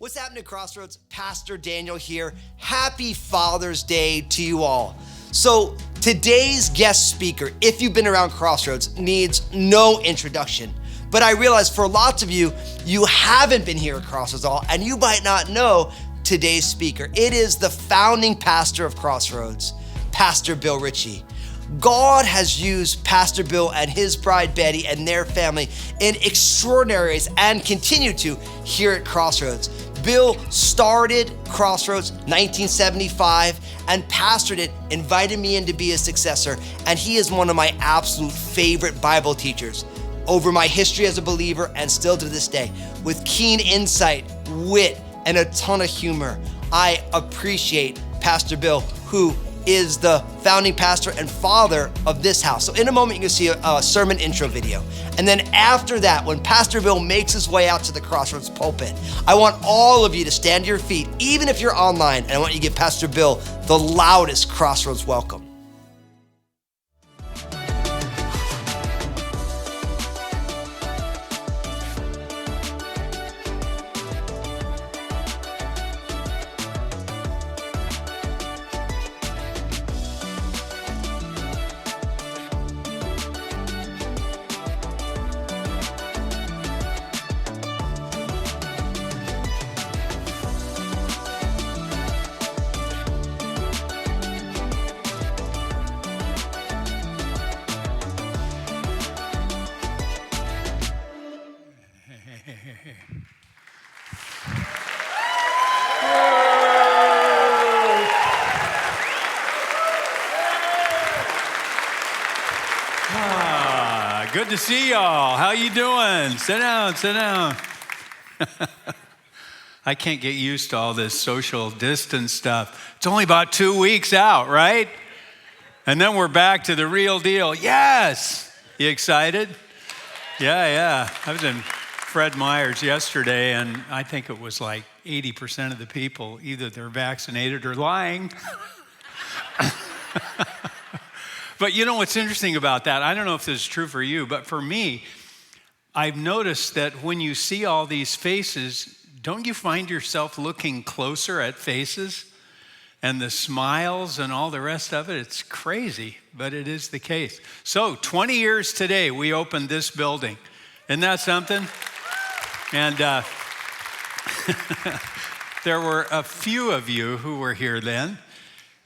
What's happening at Crossroads? Pastor Daniel here. Happy Father's Day to you all. So today's guest speaker, if you've been around Crossroads, needs no introduction. But I realize for lots of you, you haven't been here at Crossroads at all, and you might not know today's speaker. It is the founding pastor of Crossroads, Pastor Bill Ritchie. God has used Pastor Bill and his bride Betty and their family in extraordinary ways and continue to here at Crossroads. Bill started Crossroads 1975 and pastored it, invited me in to be his successor, and he is one of my absolute favorite Bible teachers over my history as a believer and still to this day. With keen insight, wit, and a ton of humor, I appreciate Pastor Bill, who is the founding pastor and father of this house. So in a moment, you can see a sermon intro video. And then after that, when Pastor Bill makes his way out to the Crossroads pulpit, I want all of you to stand to your feet, even if you're online, and I want you to give Pastor Bill the loudest Crossroads welcome. Good to see y'all. How you doing? Sit down, sit down. I can't get used to all this social distance stuff. It's only about 2 weeks out, right? And then we're back to the real deal. Yes! You excited? Yeah. I was in Fred Meyer's yesterday, and I think it was like 80% of the people, either they're vaccinated or lying. But you know what's interesting about that? I don't know if this is true for you, but for me, I've noticed that when you see all these faces, don't you find yourself looking closer at faces and the smiles and all the rest of it? It's crazy, but it is the case. So 20 years today, we opened this building. Isn't that something? And there were a few of you who were here then.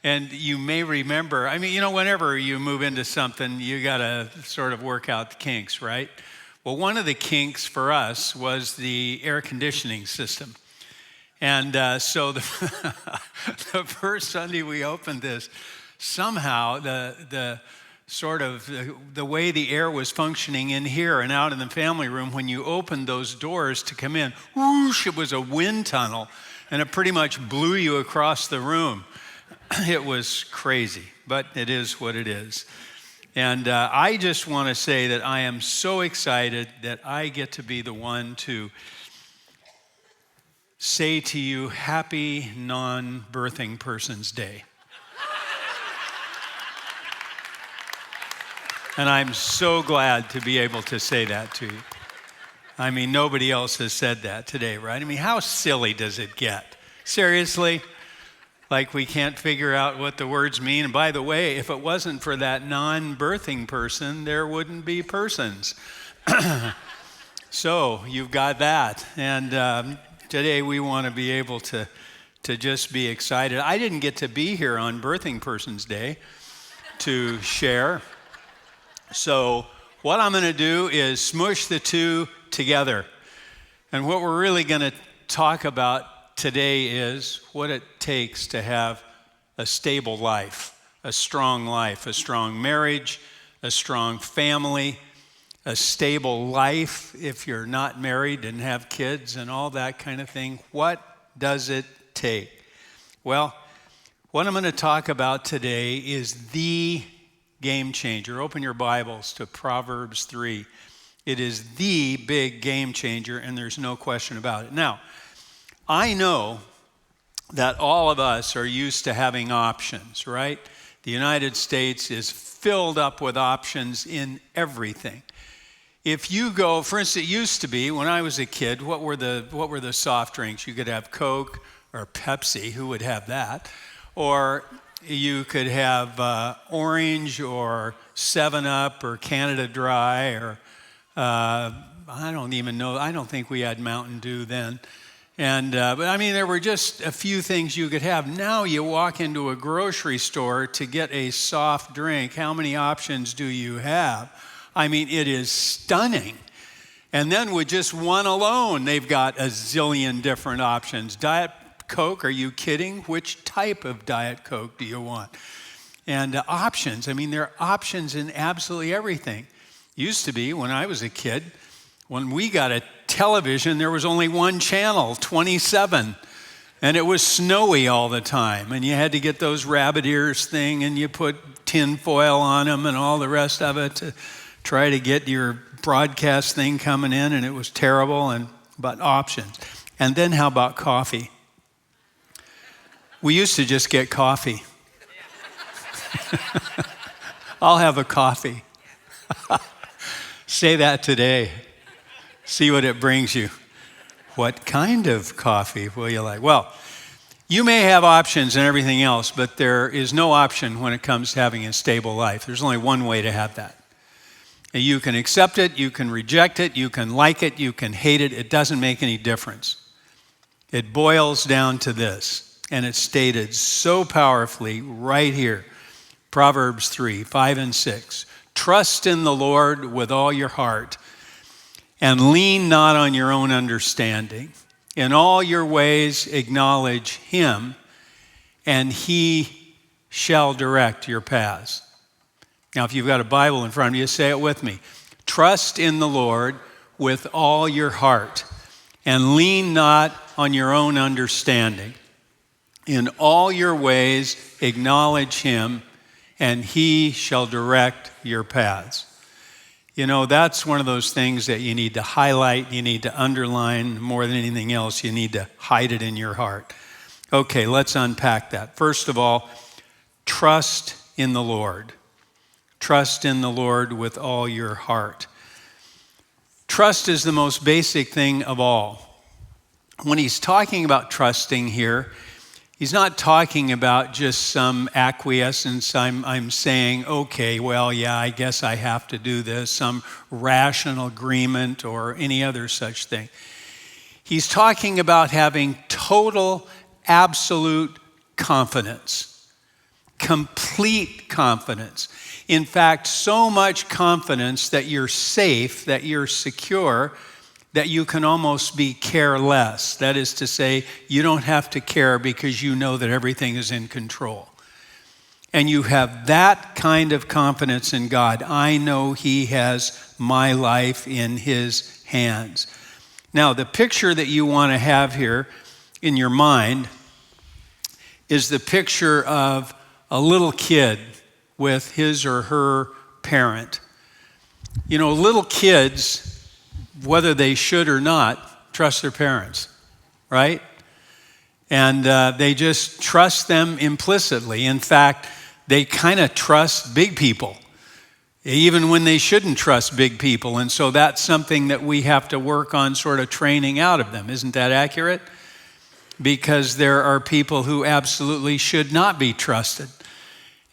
And you may remember, whenever you move into something, you got to sort of work out the kinks, right? Well, one of the kinks for us was the air conditioning system. And so the first Sunday we opened this, somehow the way the air was functioning in here and out in the family room, when you opened those doors to come in, whoosh, it was a wind tunnel, and it pretty much blew you across the room. It was crazy, but it is what it is. And I just want to say that I am so excited that I get to be the one to say to you, Happy Non-Birthing Person's Day. And I'm so glad to be able to say that to you. I mean, nobody else has said that today, right? I mean, how silly does it get? Seriously? Like we can't figure out what the words mean. And by the way, if it wasn't for that non-birthing person, there wouldn't be persons. So you've got that. And today we want to be able to just be excited. I didn't get to be here on Birthing Person's Day to share. So what I'm going to do is smush the two together. And what we're really going to talk about today is what it takes to have a stable life, a strong marriage, a strong family, a stable life if you're not married and have kids and all that kind of thing. What does it take? Well, what I'm going to talk about today is the game changer. Open your Bibles to Proverbs 3. It is the big game changer, and there's no question about it. Now, I know that all of us are used to having options, right? The United States is filled up with options in everything. if you go, for instance, it used to be when I was a kid, what were the soft drinks? You could have Coke or Pepsi. Who would have that? Or you could have Orange or 7-Up or Canada Dry or I don't even know. I don't think we had Mountain Dew then. And but I mean, there were just a few things you could have. Now you walk into a grocery store to get a soft drink. How many options do you have? I mean, it is stunning. And then with just one alone, they've got a zillion different options. Diet Coke, are you kidding? Which type of Diet Coke do you want? And options, I mean, there are options in absolutely everything. Used to be, when I was a kid, when we got a television, there was only one channel, 27, and it was snowy all the time, and you had to get those rabbit ears thing, and you put tin foil on them and all the rest of it to try to get your broadcast thing coming in, and it was terrible. And but options. And then how about coffee? We used to just get coffee. I'll have a coffee. Say that today. See what it brings you. What kind of coffee will you like? Well, you may have options and everything else, but there is no option when it comes to having a stable life. There's only one way to have that. You can accept it, you can reject it, you can like it, you can hate it. It doesn't make any difference. It boils down to this, and it's stated so powerfully right here. Proverbs 3, 5 and 6. Trust in the Lord with all your heart, and lean not on your own understanding. In all your ways acknowledge him, and he shall direct your paths. Now, if you've got a Bible in front of you, say it with me. Trust in the Lord with all your heart, and lean not on your own understanding. In all your ways acknowledge him, and he shall direct your paths. You know, that's one of those things that you need to highlight, you need to underline. More than anything else, you need to hide it in your heart. Okay, let's unpack that. First of all, trust in the Lord. Trust in the Lord with all your heart. Trust is the most basic thing of all. When he's talking about trusting here, he's not talking about just some acquiescence. I'm saying, okay, well, yeah, I guess I have to do this, some rational agreement or any other such thing. He's talking about having total, absolute confidence, complete confidence. In fact, so much confidence that you're safe, that you're secure, that you can almost be careless. That is to say, you don't have to care because you know that everything is in control. And you have that kind of confidence in God. I know he has my life in his hands. Now, the picture that you want to have here in your mind is the picture of a little kid with his or her parent. You know, little kids, whether they should or not, trust their parents, right? And they just trust them implicitly. In fact, they kind of trust big people, even when they shouldn't trust big people. And so that's something that we have to work on sort of training out of them. Isn't that accurate? Because there are people who absolutely should not be trusted.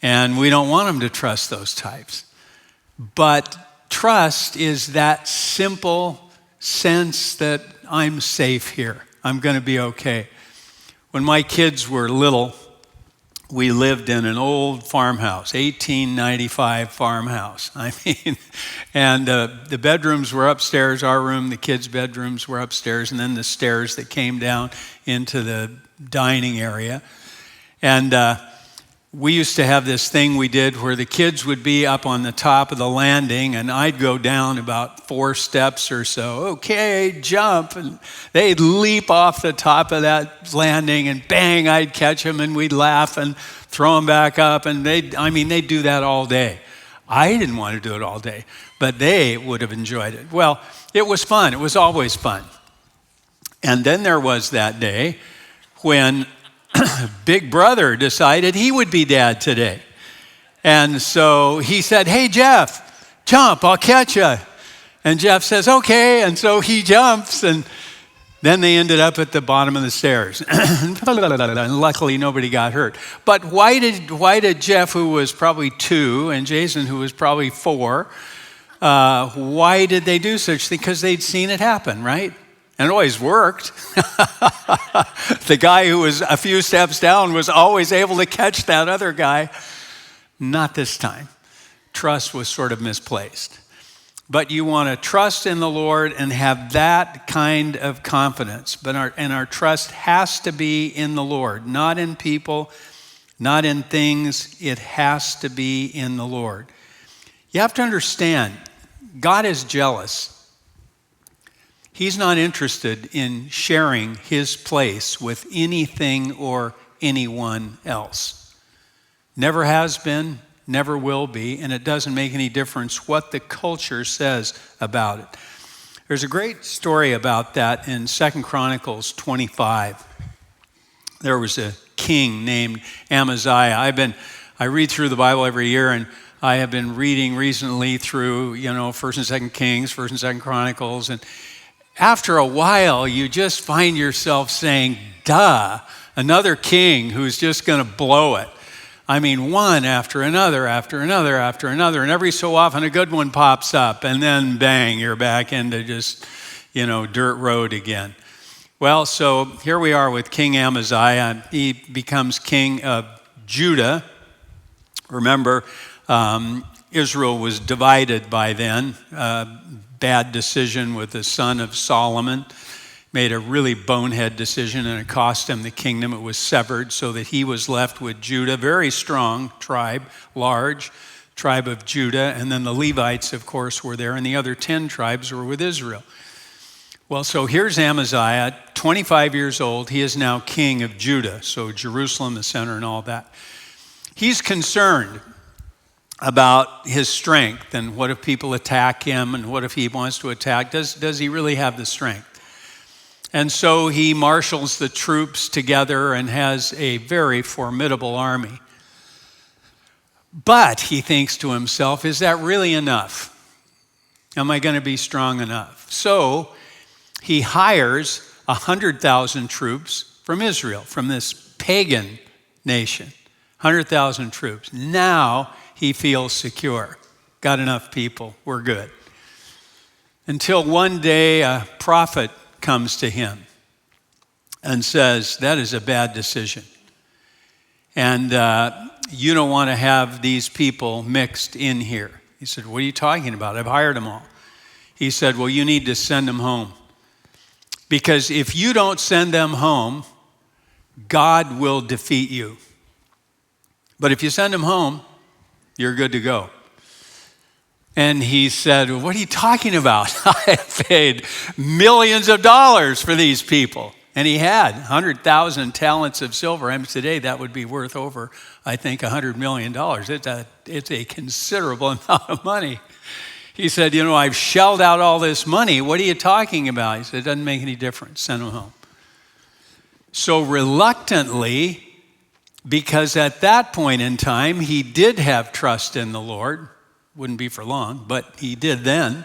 And we don't want them to trust those types. But trust is that simple sense that I'm safe here. I'm going to be okay. When my kids were little, we lived in an old farmhouse, 1895 farmhouse. I mean, and the bedrooms were upstairs, our room, the kids' bedrooms were upstairs, and then the stairs that came down into the dining area. And we used to have this thing we did where the kids would be up on the top of the landing and I'd go down about 4 steps or so. Okay, jump. And they'd leap off the top of that landing and bang, I'd catch them and we'd laugh and throw them back up. And they'd do that all day. I didn't want to do it all day, but they would have enjoyed it. Well, it was fun. It was always fun. And then there was that day when Big Brother decided he would be dad today. And so he said, hey, Jeff, jump, I'll catch you. And Jeff says, okay. And so he jumps, and then they ended up at the bottom of the stairs. And luckily, nobody got hurt. But why did Jeff, who was probably 2, and Jason, who was probably 4, why did they do such thing? Because they'd seen it happen, right? And it always worked. The guy who was a few steps down was always able to catch that other guy. Not this time. Trust was sort of misplaced. But you want to trust in the Lord and have that kind of confidence. But our trust has to be in the Lord, not in people, not in things. It has to be in the Lord. You have to understand, God is jealous. He's not interested in sharing his place with anything or anyone else. Never has been, never will be, and it doesn't make any difference what the culture says about it. There's a great story about that in 2 Chronicles 25. There was a king named Amaziah. I read through the Bible every year, and I have been reading recently through, 1st and 2nd Kings, 1st and 2nd Chronicles, and after a while, you just find yourself saying, duh, another king who's just going to blow it. I mean, one after another, after another, after another, and every so often a good one pops up, and then bang, you're back into just, dirt road again. Well, so here we are with King Amaziah. He becomes king of Judah. Remember, Israel was divided by then. Bad decision with the son of Solomon. Made a really bonehead decision, and it cost him the kingdom. It was severed so that he was left with Judah, very strong tribe, large tribe of Judah. And then the Levites, of course, were there, and the other 10 tribes were with Israel. Well, so here's Amaziah, 25 years old. He is now king of Judah, so Jerusalem, the center, and all that. He's concerned about his strength, and what if people attack him, and what if he wants to attack? Does he really have the strength? And so he marshals the troops together and has a very formidable army. But he thinks to himself, is that really enough? Am I going to be strong enough? So he hires 100,000 troops from Israel, from this pagan nation. 100,000 troops. Now he feels secure. Got enough people. We're good. Until one day a prophet comes to him and says, that is a bad decision. And you don't want to have these people mixed in here. He said, what are you talking about? I've hired them all. He said, well, you need to send them home. Because if you don't send them home, God will defeat you. But if you send them home, you're good to go. And he said, well, what are you talking about? I have paid millions of dollars for these people. And he had 100,000 talents of silver. I mean, today that would be worth over, I think, $100 million. It's a considerable amount of money. He said, I've shelled out all this money. What are you talking about? He said, it doesn't make any difference. Send them home. So reluctantly, because at that point in time, he did have trust in the Lord. Wouldn't be for long, but he did then.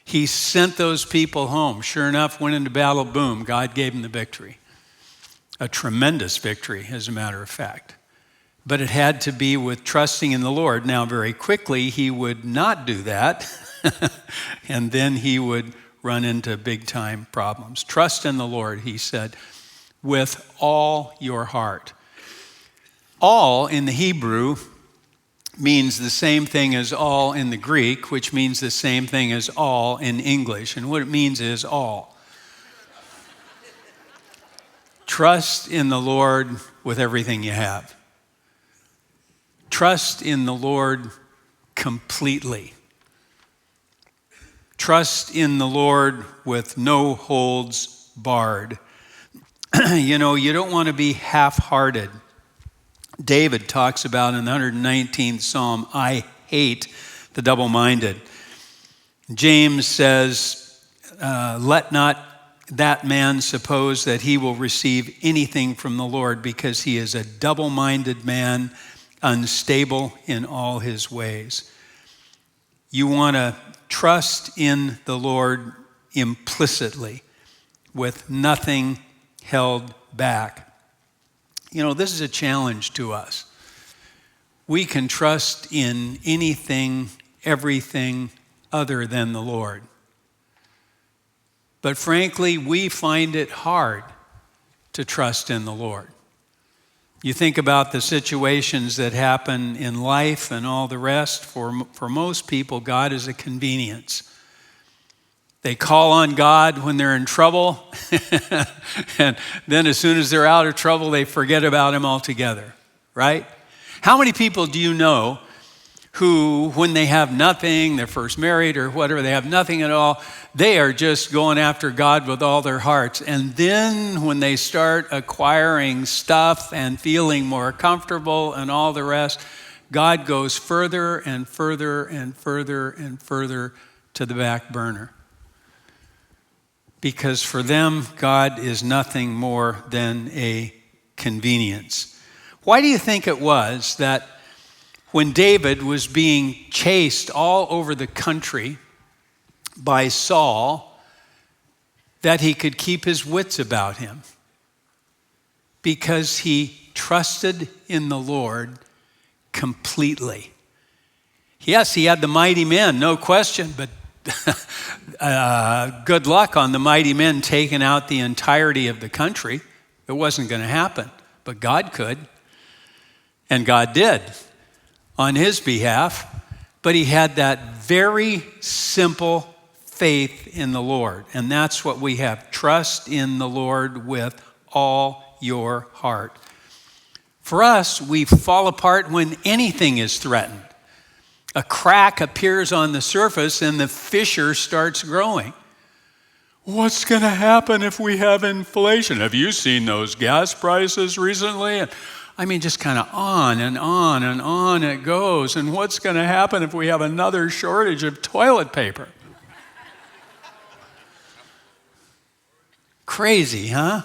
He sent those people home. Sure enough, went into battle, boom, God gave him the victory. A tremendous victory, as a matter of fact. But it had to be with trusting in the Lord. Now, very quickly, he would not do that, and then he would run into big-time problems. Trust in the Lord, he said, with all your heart. All in the Hebrew means the same thing as all in the Greek, which means the same thing as all in English. And what it means is all. Trust in the Lord with everything you have. Trust in the Lord completely. Trust in the Lord with no holds barred. You don't want to be half-hearted. David talks about in the 119th Psalm, I hate the double-minded. James says, let not that man suppose that he will receive anything from the Lord, because he is a double-minded man, unstable in all his ways. You want to trust in the Lord implicitly, with nothing held back. You know, this is a challenge to us. We can trust in anything, everything other than the Lord. But frankly, we find it hard to trust in the Lord. You think about the situations that happen in life and all the rest. For most people, God is a convenience. They call on God when they're in trouble, and then as soon as they're out of trouble, they forget about him altogether, right? How many people do you know who, when they have nothing, they're first married or whatever, they have nothing at all, they are just going after God with all their hearts. And then when they start acquiring stuff and feeling more comfortable and all the rest, God goes further and further and further and further to the back burner. Because for them, God is nothing more than a convenience. Why do you think it was that when David was being chased all over the country by Saul, that he could keep his wits about him? Because he trusted in the Lord completely. Yes, he had the mighty men, no question, but good luck on the mighty men taking out the entirety of the country. It wasn't going to happen, but God could, and God did on his behalf. But he had that very simple faith in the Lord, and that's what we have. Trust in the Lord with all your heart. For us, we fall apart when anything is threatened. A crack appears on the surface and the fissure starts growing. What's going to happen if we have inflation? Have you seen those gas prices recently? I mean, just kind of on and on and on it goes. And what's going to happen if we have another shortage of toilet paper? Crazy, huh?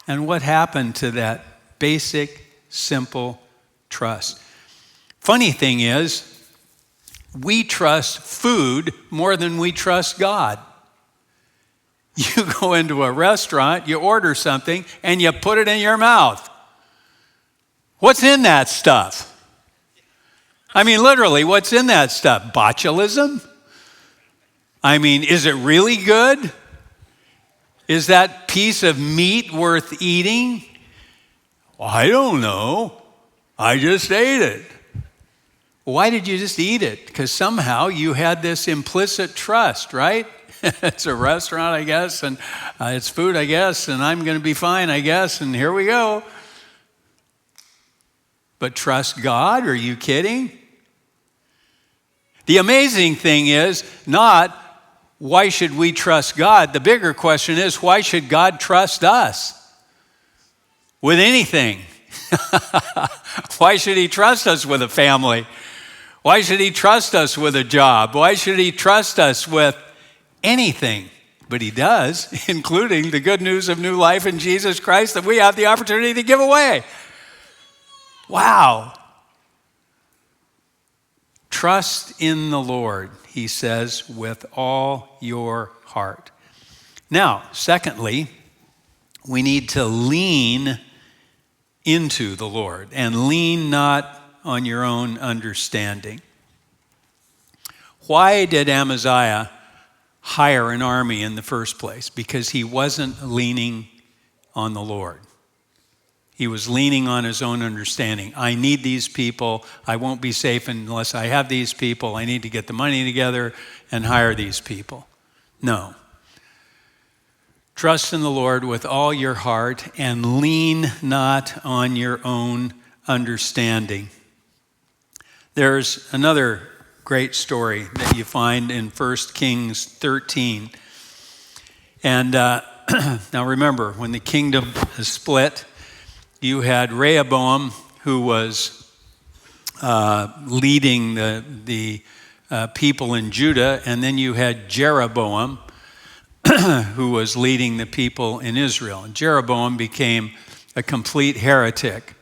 And what happened to that basic, simple trust? Funny thing is, we trust food more than we trust God. You go into a restaurant, you order something, and you put it in your mouth. What's in that stuff? I mean, literally, what's in that stuff? Botulism? I mean, is it really good? Is that piece of meat worth eating? Well, I don't know. I just ate it. Why did you just eat it? Because somehow you had this implicit trust, right? It's a restaurant, I guess, and it's food, I guess, and I'm going to be fine, I guess, and here we go. But trust God? Are you kidding? The amazing thing is not why should we trust God? The bigger question is why should God trust us with anything? Why should he trust us with a family? Why should he trust us with a job? Why should he trust us with anything? But he does, including the good news of new life in Jesus Christ that we have the opportunity to give away. Wow. Trust in the Lord, he says, with all your heart. Now, secondly, we need to lean into the Lord and lean not on your own understanding. Why did Amaziah hire an army in the first place? Because he wasn't leaning on the Lord. He was leaning on his own understanding. I need these people. I won't be safe unless I have these people. I need to get the money together and hire these people. No. Trust in the Lord with all your heart and lean not on your own understanding. There's another great story that you find in 1 Kings 13. And now remember, when the kingdom is split, you had Rehoboam, who was leading the people in Judah, and then you had Jeroboam, who was leading the people in Israel. And Jeroboam became a complete heretic.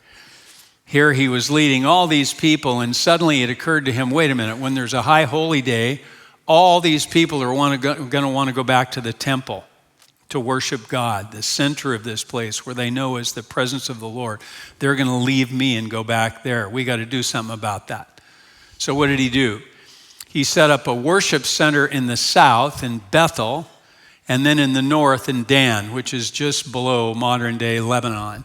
Here he was leading all these people, and suddenly it occurred to him, wait a minute, when there's a high holy day, all these people are going to want to go back to the temple to worship God, the center of this place where they know is the presence of the Lord. They're going to leave me and go back there. We got to do something about that. So what did he do? He set up a worship center in the south in Bethel, and then in the north in Dan, which is just below modern-day Lebanon.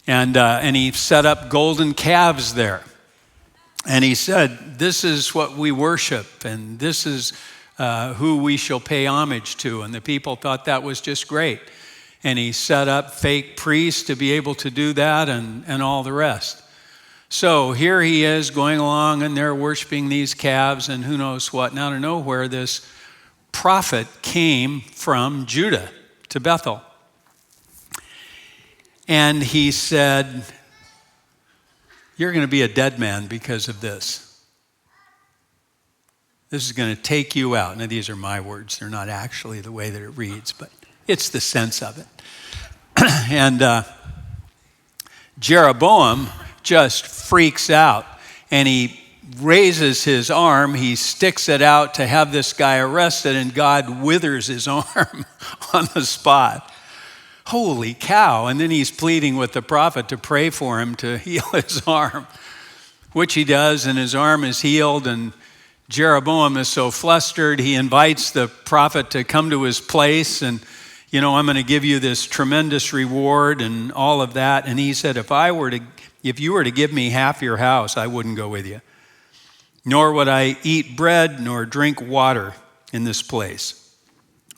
And he set up golden calves there. And he said, this is what we worship, and this is who we shall pay homage to. And the people thought that was just great. And he set up fake priests to be able to do that and all the rest. So here he is going along, and they're worshiping these calves and who knows what. And out of nowhere, this prophet came from Judah to Bethel. And he said, you're going to be a dead man because of this. This is going to take you out. Now, these are my words. They're not actually the way that it reads, but it's the sense of it. And Jeroboam just freaks out, and he raises his arm. He sticks it out to have this guy arrested, and God withers his arm on the spot. Holy cow. And then he's pleading with the prophet to pray for him to heal his arm, which he does, and his arm is healed. And Jeroboam is so flustered, he invites the prophet to come to his place, and, you know, I'm going to give you this tremendous reward and all of that. And he said, if you were to give me half your house, I wouldn't go with you. Nor would I eat bread nor drink water in this place.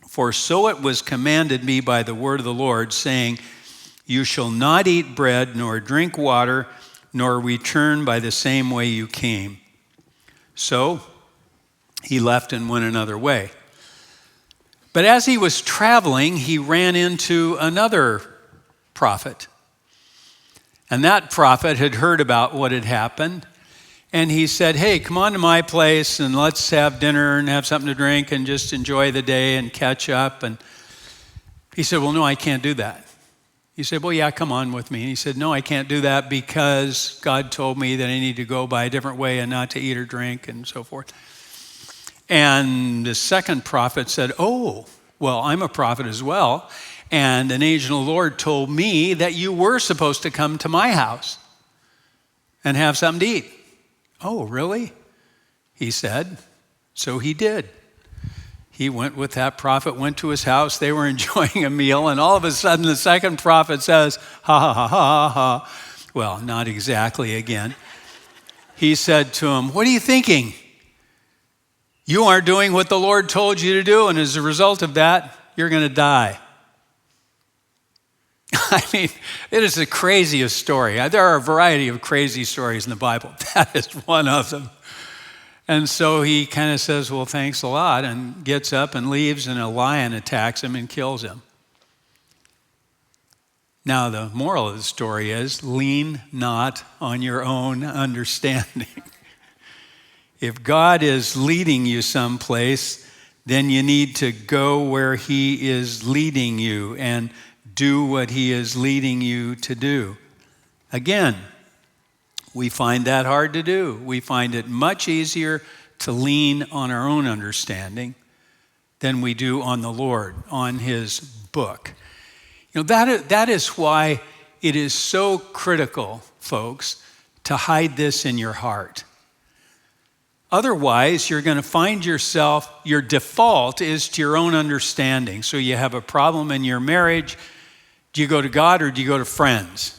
For so it was commanded me by the word of the Lord, saying, you shall not eat bread nor drink water, nor return by the same way you came. So he left and went another way. But as he was traveling, he ran into another prophet. And that prophet had heard about what had happened. And he said, hey, come on to my place and let's have dinner and have something to drink and just enjoy the day and catch up. And he said, well, no, I can't do that. He said, well, yeah, come on with me. And he said, no, I can't do that because God told me that I need to go by a different way and not to eat or drink and so forth. And the second prophet said, oh, well, I'm a prophet as well. And an angel of the Lord told me that you were supposed to come to my house and have something to eat. Oh, really? He said. So he did. He went with that prophet, went to his house. They were enjoying a meal. And all of a sudden, the second prophet says, ha, ha, ha, ha, ha. Well, not exactly again. He said to him, what are you thinking? You aren't doing what the Lord told you to do. And as a result of that, you're going to die. I mean, it is the craziest story. There are a variety of crazy stories in the Bible. That is one of them. And so he kind of says, well, thanks a lot, and gets up and leaves, and a lion attacks him and kills him. Now, the moral of the story is, lean not on your own understanding. If God is leading you someplace, then you need to go where he is leading you and do what he is leading you to do. Again, we find that hard to do. We find it much easier to lean on our own understanding than we do on the Lord, on his book. You know, that is why it is so critical, folks, to hide this in your heart. Otherwise, you're going to find yourself, your default is to your own understanding. So you have a problem in your marriage. Do you go to God or do you go to friends?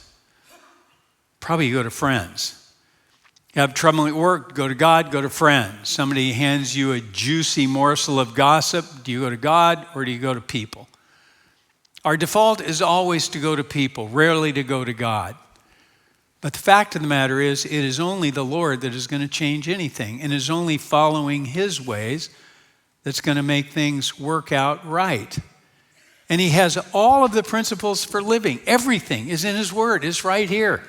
Probably you go to friends. You have trouble at work, go to God, go to friends. Somebody hands you a juicy morsel of gossip. Do you go to God or do you go to people? Our default is always to go to people, rarely to go to God. But the fact of the matter is, it is only the Lord that is going to change anything, and it is only following his ways that's going to make things work out right. And he has all of the principles for living. Everything is in his word. It's right here.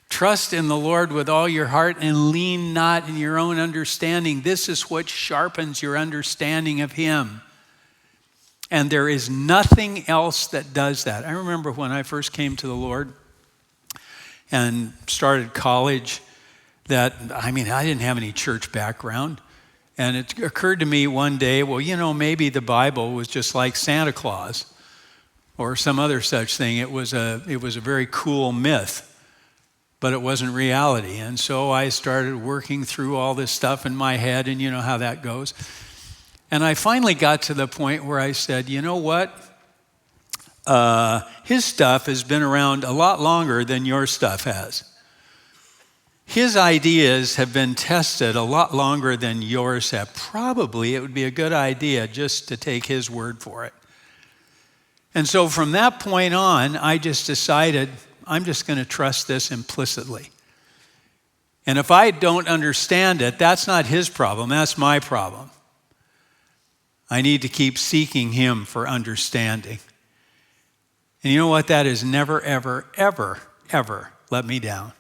Trust in the Lord with all your heart and lean not in your own understanding. This is what sharpens your understanding of him. And there is nothing else that does that. I remember when I first came to the Lord, and started college I didn't have any church background. And it occurred to me one day, well, maybe the Bible was just like Santa Claus or some other such thing. It was a very cool myth, but it wasn't reality. And so I started working through all this stuff in my head, and you know how that goes. And I finally got to the point where I said, you know what? His stuff has been around a lot longer than your stuff has. His ideas have been tested a lot longer than yours have. Probably it would be a good idea just to take his word for it. And so from that point on, I just decided I'm just going to trust this implicitly. And if I don't understand it, that's not his problem, that's my problem. I need to keep seeking him for understanding. And you know what? That is never, ever, ever, ever let me down.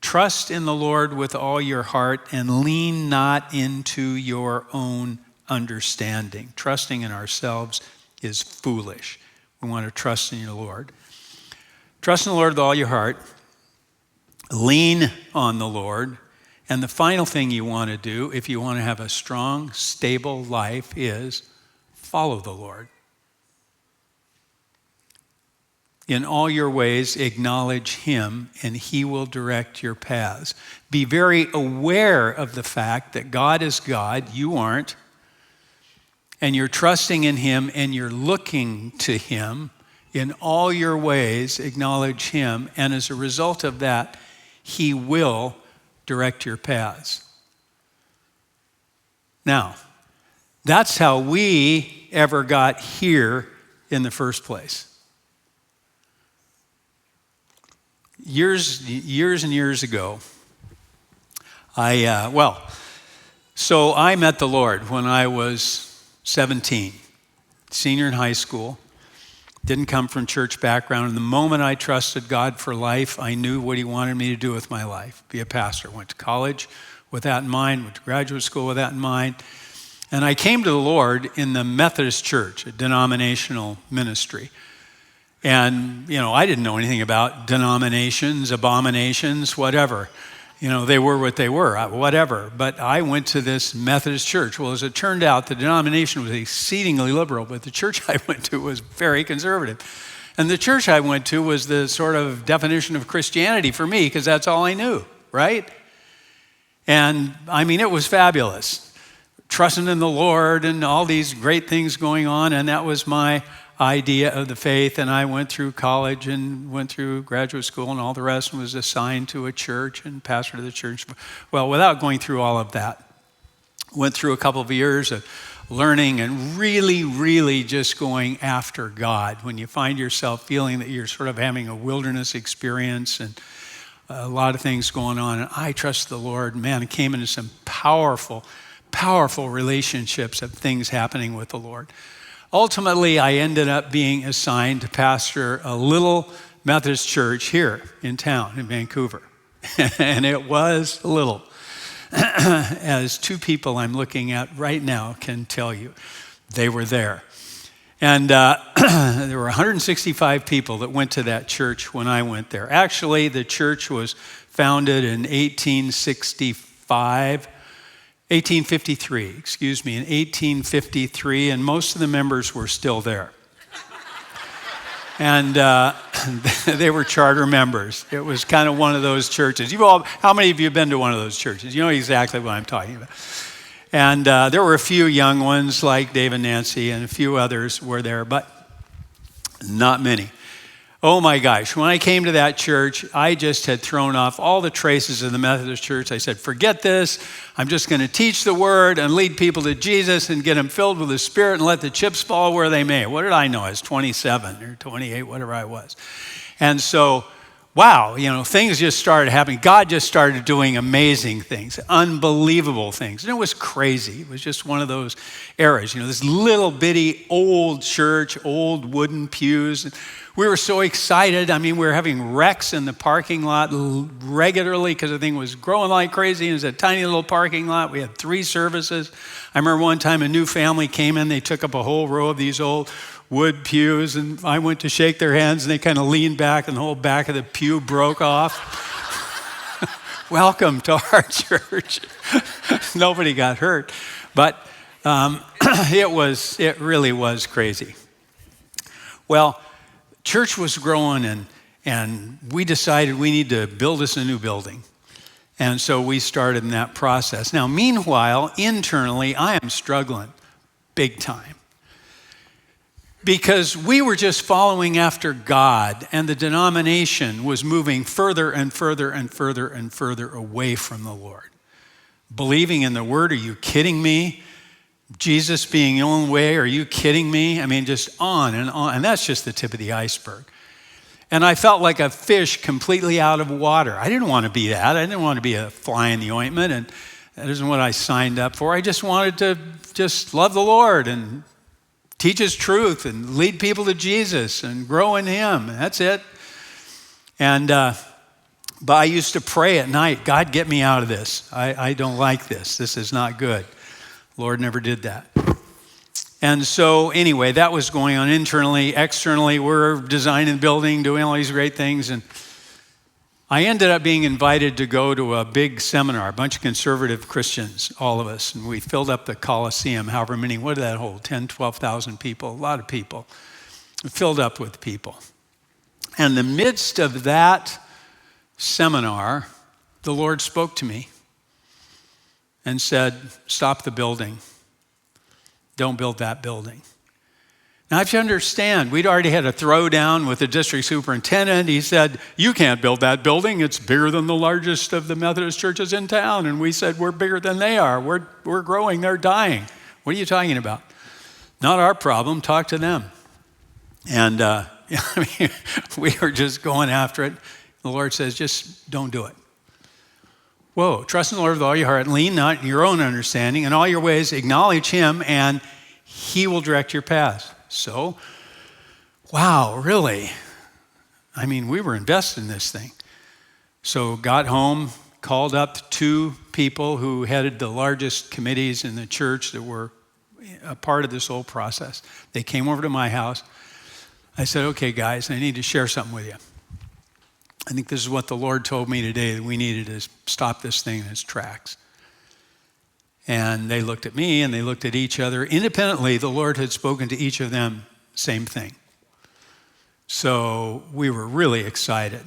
Trust in the Lord with all your heart and lean not into your own understanding. Trusting in ourselves is foolish. We want to trust in the Lord. Trust in the Lord with all your heart. Lean on the Lord. And the final thing you want to do if you want to have a strong, stable life is follow the Lord. In all your ways, acknowledge him, and he will direct your paths. Be very aware of the fact that God is God, you aren't, and you're trusting in him, and you're looking to him. In all your ways, acknowledge him, and as a result of that, he will direct your paths. Now, that's how we ever got here in the first place. Years and years ago, so I met the Lord when I was 17, senior in high school. Didn't come from church background. And the moment I trusted God for life, I knew what he wanted me to do with my life, be a pastor. Went to college with that in mind, went to graduate school with that in mind. And I came to the Lord in the Methodist Church, a denominational ministry. And, I didn't know anything about denominations, abominations, whatever. They were what they were, whatever. But I went to this Methodist church. Well, as it turned out, the denomination was exceedingly liberal, but the church I went to was very conservative. And the church I went to was the sort of definition of Christianity for me, because that's all I knew, right? And, it was fabulous. Trusting in the Lord and all these great things going on, and that was my idea of the faith. And I went through college and went through graduate school and all the rest, and was assigned to a church and pastor to the church. Well, without going through all of that, went through a couple of years of learning and really, really just going after God. When you find yourself feeling that you're sort of having a wilderness experience and a lot of things going on, and I trust the Lord, man, it came into some powerful relationships of things happening with the Lord. Ultimately, I ended up being assigned to pastor a little Methodist church here in town in Vancouver. And it was little. As two people I'm looking at right now can tell you, they were there. And there were 165 people that went to that church when I went there. Actually, the church was founded in 1853, and most of the members were still there. And they were charter members. It was kind of one of those churches. How many of you have been to one of those churches? You know exactly what I'm talking about. And there were a few young ones like Dave and Nancy, and a few others were there, but not many. Oh my gosh, when I came to that church, I just had thrown off all the traces of the Methodist church. I said, forget this. I'm just going to teach the word and lead people to Jesus and get them filled with the Spirit and let the chips fall where they may. What did I know? I was 27 or 28, whatever I was. And so, wow, things just started happening. God just started doing amazing things, unbelievable things. And it was crazy. It was just one of those eras. This little bitty old church, old wooden pews. We were so excited. We were having wrecks in the parking lot regularly because the thing was growing like crazy. It was a tiny little parking lot. We had 3 services. I remember one time a new family came in. They took up a whole row of these old wood pews, and I went to shake their hands, and they kind of leaned back, and the whole back of the pew broke off. Welcome to our church. Nobody got hurt, but it really was crazy. Well, church was growing, and we decided we need to build us a new building. And so we started in that process. Now, meanwhile, internally, I am struggling big time. Because we were just following after God, and the denomination was moving further and further and further and further away from the Lord. Believing in the Word, are you kidding me? Jesus being the only way, are you kidding me? I mean, just on, and that's just the tip of the iceberg. And I felt like a fish completely out of water. I didn't want to be that. I didn't want to be a fly in the ointment, and that isn't what I signed up for. I just wanted to just love the Lord and teach His truth and lead people to Jesus and grow in Him. That's it. And but I used to pray at night, God, get me out of this. I don't like this. This is not good. Lord never did that. And so anyway, that was going on internally. Externally, we're designing the building, doing all these great things. And I ended up being invited to go to a big seminar, a bunch of conservative Christians, all of us. And we filled up the Coliseum, however many, what did that hold? 10, 12,000 people, a lot of people. Filled up with people. And in the midst of that seminar, the Lord spoke to me and said, stop the building. Don't build that building. Now, if you understand, we'd already had a throwdown with the district superintendent. He said, you can't build that building. It's bigger than the largest of the Methodist churches in town. And we said, we're bigger than they are. We're growing. They're dying. What are you talking about? Not our problem. Talk to them. And we were just going after it. The Lord says, just don't do it. Whoa, trust in the Lord with all your heart, lean not in your own understanding, in all your ways acknowledge Him, and He will direct your paths. So, wow, really? I mean, we were invested in this thing. So got home, called up 2 people who headed the largest committees in the church that were a part of this whole process. They came over to my house. I said, okay, guys, I need to share something with you. I think this is what the Lord told me today, that we needed to stop this thing in its tracks. And they looked at me and they looked at each other. Independently, the Lord had spoken to each of them, same thing. So we were really excited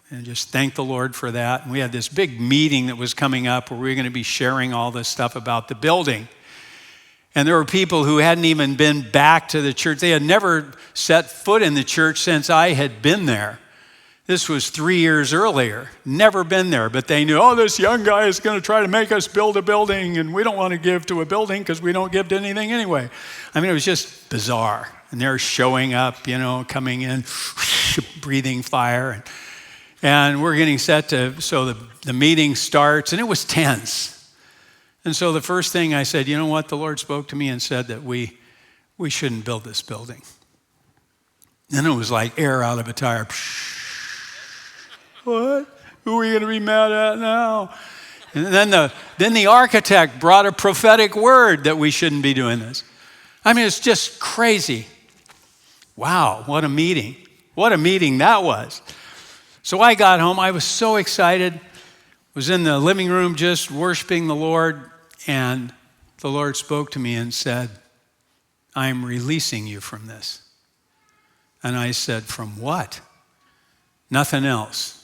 and just thanked the Lord for that. And we had this big meeting that was coming up where we were going to be sharing all this stuff about the building. And there were people who hadn't even been back to the church. They had never set foot in the church since I had been there. This was 3 years earlier, never been there, but they knew, oh, this young guy is going to try to make us build a building, and we don't want to give to a building because we don't give to anything anyway. I mean, it was just bizarre. And they're showing up, coming in, breathing fire. And we're getting set to, so the meeting starts, and it was tense. And so the first thing I said, you know what? The Lord spoke to me and said that we shouldn't build this building. Then it was like air out of a tire. What? Who are we going to be mad at now? And then the architect brought a prophetic word that we shouldn't be doing this. I mean, it's just crazy. Wow, what a meeting. What a meeting that was. So I got home. I was so excited. Was in the living room just worshiping the Lord. And the Lord spoke to me and said, I'm releasing you from this. And I said, from what? Nothing else.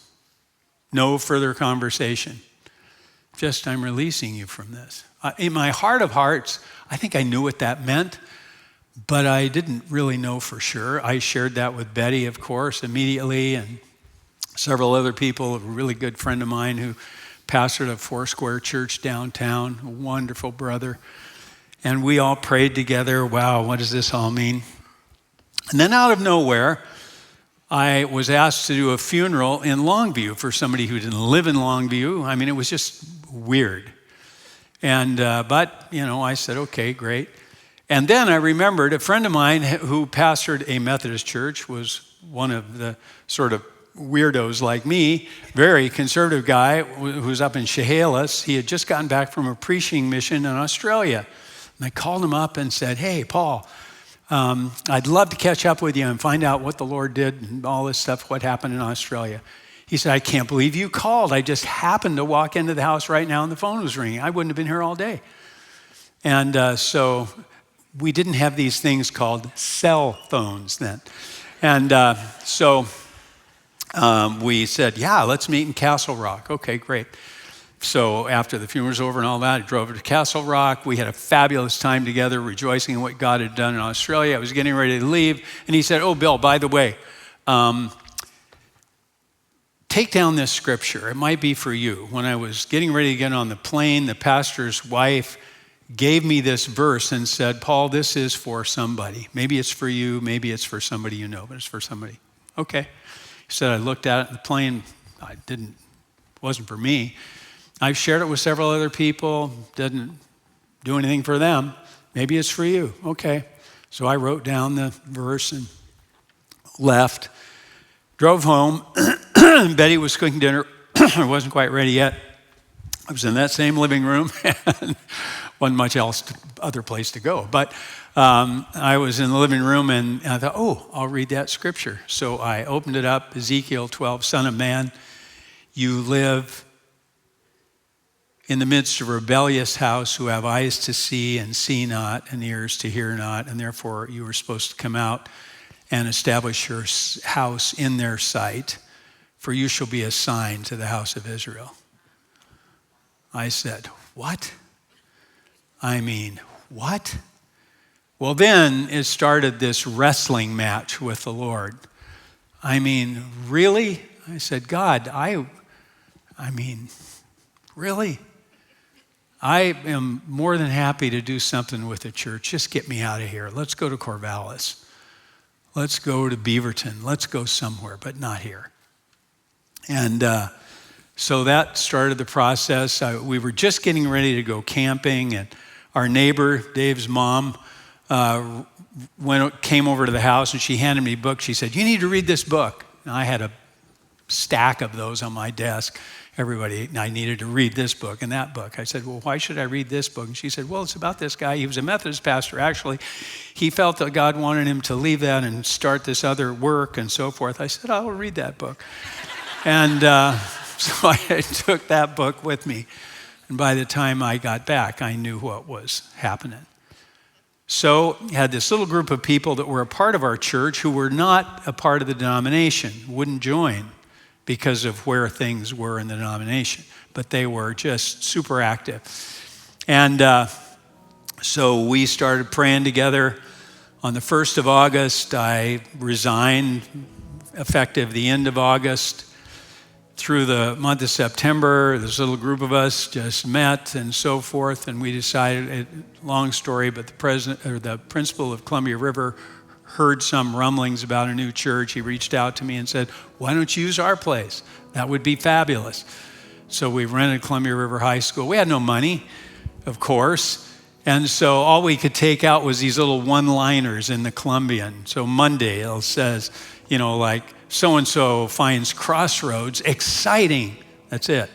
No further conversation. Just, I'm releasing you from this. In my heart of hearts, I think I knew what that meant, but I didn't really know for sure. I shared that with Betty, of course, immediately, and several other people. A really good friend of mine who pastored a Foursquare church downtown, a wonderful brother. And we all prayed together, wow, what does this all mean? And then out of nowhere, I was asked to do a funeral in Longview for somebody who didn't live in Longview. I mean, it was just weird. And, but, I said, okay, great. And then I remembered a friend of mine who pastored a Methodist church, was one of the sort of weirdos like me, very conservative guy who's up in Chehalis. He had just gotten back from a preaching mission in Australia. And I called him up and said, hey, Paul, I'd love to catch up with you and find out what the Lord did and all this stuff, what happened in Australia. He said, I can't believe you called. I just happened to walk into the house right now and the phone was ringing. I wouldn't have been here all day. And so we didn't have these things called cell phones then. And so we said, yeah, let's meet in Castle Rock. Okay, great. So after the funeral was over and all that, I drove to Castle Rock. We had a fabulous time together, rejoicing in what God had done in Australia. I was getting ready to leave, and he said, oh, Bill, by the way, take down this scripture. It might be for you. When I was getting ready to get on the plane, the pastor's wife gave me this verse and said, Paul, this is for somebody. Maybe it's for you, maybe it's for somebody you know, but it's for somebody. Okay. He said, I looked at it in the plane. It wasn't for me. I've shared it with several other people. Didn't do anything for them. Maybe it's for you. Okay. So I wrote down the verse and left. Drove home. Betty was cooking dinner. I wasn't quite ready yet. I was in that same living room. And wasn't much other place to go. But I was in the living room and I thought, oh, I'll read that scripture. So I opened it up, Ezekiel 12, Son of man, you live in the midst of a rebellious house who have eyes to see and see not, and ears to hear not, and therefore you were supposed to come out and establish your house in their sight, for you shall be a sign to the house of Israel. I said, what? I mean, what? Well, then it started this wrestling match with the Lord. I mean, really? I said, God, I mean, really? I am more than happy to do something with the church. Just get me out of here. Let's go to Corvallis. Let's go to Beaverton. Let's go somewhere, but not here. And so that started the process. We were just getting ready to go camping, and our neighbor, Dave's mom, came over to the house, and she handed me a book. She said, you need to read this book. And I had a stack of those on my desk. I needed to read this book and that book. I said, well, why should I read this book? And she said, well, it's about this guy. He was a Methodist pastor, actually. He felt that God wanted him to leave that and start this other work and so forth. I said, I'll read that book. And so I took that book with me. And by the time I got back, I knew what was happening. So I had this little group of people that were a part of our church who were not a part of the denomination, wouldn't join because of where things were in the denomination. But they were just super active. And so we started praying together. On the 1st of August, I resigned, effective the end of August. Through the month of September, this little group of us just met and so forth, and we decided, long story, but the principal of Columbia River heard some rumblings about a new church. He reached out to me and said, why don't you use our place? That would be fabulous. So we rented Columbia River High School. We had no money, of course, and so all we could take out was these little one-liners in the Columbian. So Monday, it says, like, so-and-so finds Crossroads exciting. That's it.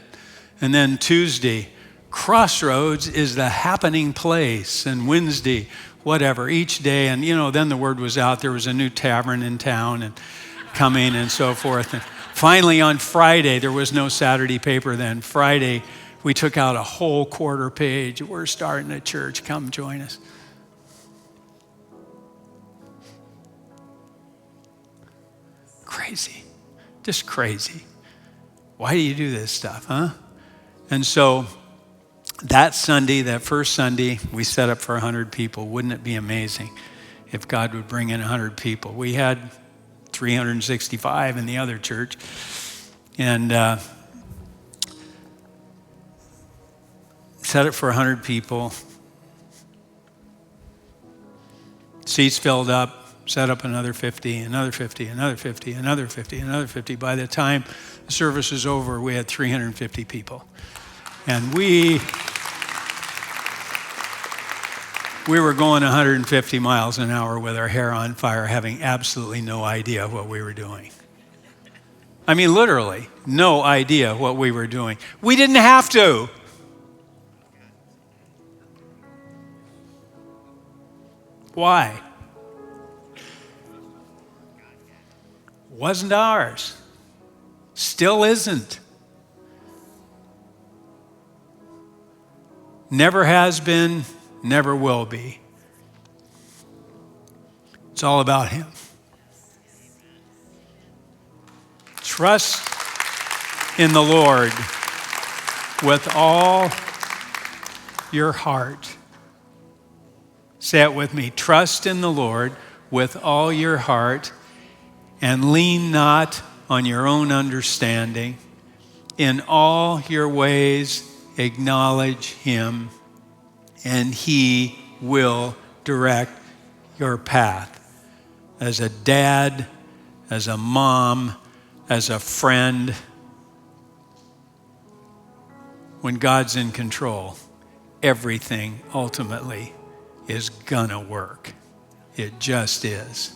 And then Tuesday, Crossroads is the happening place. And Wednesday, whatever, each day. And, then the word was out. There was a new tavern in town and coming and so forth. And finally on Friday, there was no Saturday paper then. Friday, we took out a whole quarter page. We're starting a church. Come join us. Crazy, just crazy. Why do you do this stuff, huh? And so that first Sunday, we set up for 100 people. Wouldn't it be amazing if God would bring in 100 people? We had 365 in the other church. And set it for 100 people. Seats filled up. Set up another 50, another 50, another 50, another 50, another 50. By the time the service was over, we had 350 people. And we were going 150 miles an hour with our hair on fire, having absolutely no idea what we were doing. I mean, literally, no idea what we were doing. We didn't have to. Why? Wasn't ours. Still isn't. Never has been, never will be. It's all about him. Trust in the Lord with all your heart. Say it with me. Trust in the Lord with all your heart and lean not on your own understanding. In all your ways acknowledge him, and he will direct your path. As a dad, as a mom, as a friend, when God's in control, everything ultimately is gonna work. It just is.